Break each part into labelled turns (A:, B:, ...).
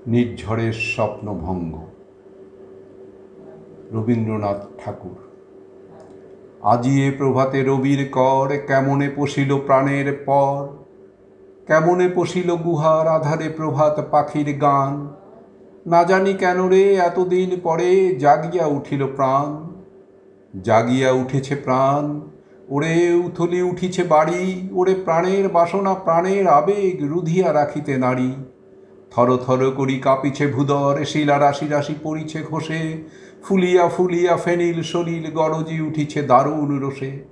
A: নির্ঝরের স্বপ্নভঙ্গ। রবীন্দ্রনাথ ঠাকুর। আজি এ প্রভাতে রবির কর, কেমনে পশিল প্রাণের পর, কেমনে পশিল গুহার আধারে প্রভাত পাখির গান। না জানি কেন রে এতদিন পরে জাগিয়া উঠিল প্রাণ, জাগিয়া উঠেছে প্রাণ। ওরে উথলি উঠিছে বাড়ি, ওরে প্রাণের বাসনা প্রাণের আবেগ রুধিয়া রাখিতে নারী। থর থর করি কাঁপিছে ভূদর, শিলা রাশি রাশি পড়িছে খসে, ফুলিয়া ফুলিয়া ফেনিল সলিল গরজি উঠিছে দারুণ রোষে।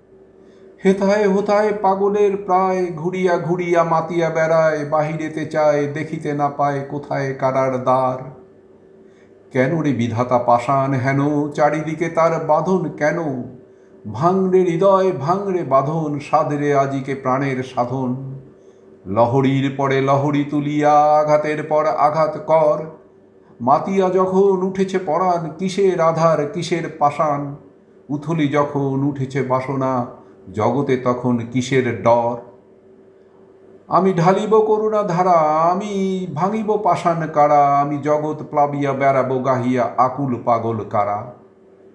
A: হেথায় হোথায় পাগলের প্রায়, ঘুরিয়া ঘুরিয়া মাতিয়া বেড়ায়, বাহিরেতে চায় দেখিতে না পায় কোথায় কারার দ্বার। কেন রে বিধাতা পাষাণ হেন, চারিদিকে তার বাঁধন কেন? ভাঙরে হৃদয় ভাঙরে বাঁধন, সাধরে আজিকে প্রাণের সাধন। লহরীর পরে লহরী তুলিয়া আঘাতের পর আঘাত কর। মাতিয়া যখন উঠেছে পরাণ, কিসের আধার কিসের পাষাণ। উথলি যখন উঠেছে বাসনা, জগতে তখন কিসের ডর। আমি ঢালিব করুণা ধারা, আমি ভাঙিব পাষাণ কারা, আমি জগৎ প্লাবিয়া বেড়াবো গাহিয়া আকুল পাগল কারা।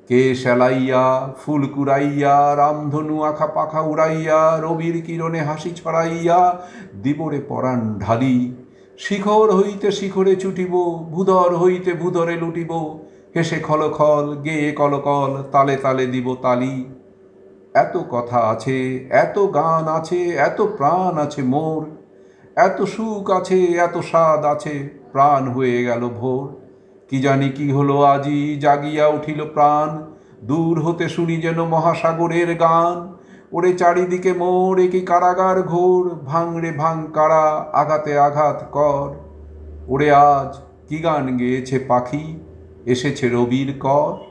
A: কে সেলাইয়া ফুল কুড়াইয়া, রামধনু আখা পাখা উড়াইয়া, রবির কিরণে হাসি ছড়াইয়া দিবরে পরাণ ঢালি। শিখর হইতে শিখরে ছুটিব, ভূধর হইতে ভূধরে লুটিব, হেসে খলখল গেয়ে কলকল, তালে তালে দিব তালি। এত কথা আছে, এত গান আছে, এত প্রাণ আছে মোর, এত সুখ আছে, এত স্বাদ আছে, প্রাণ হয়ে গেল ভোর। কি জানি কি হলো আজি, জাগিয়া উঠিল প্রাণ, দূর হতে শুনি যেন মহাসাগরের গান। ওরে চারিদিকে মোর একি কারাগার ঘোর, ভাঙরে ভাঙ কারা, আঘাতে আঘাত কর। ওরে আজ কি গান গেয়েছে পাখি, এসেছে রবির কর।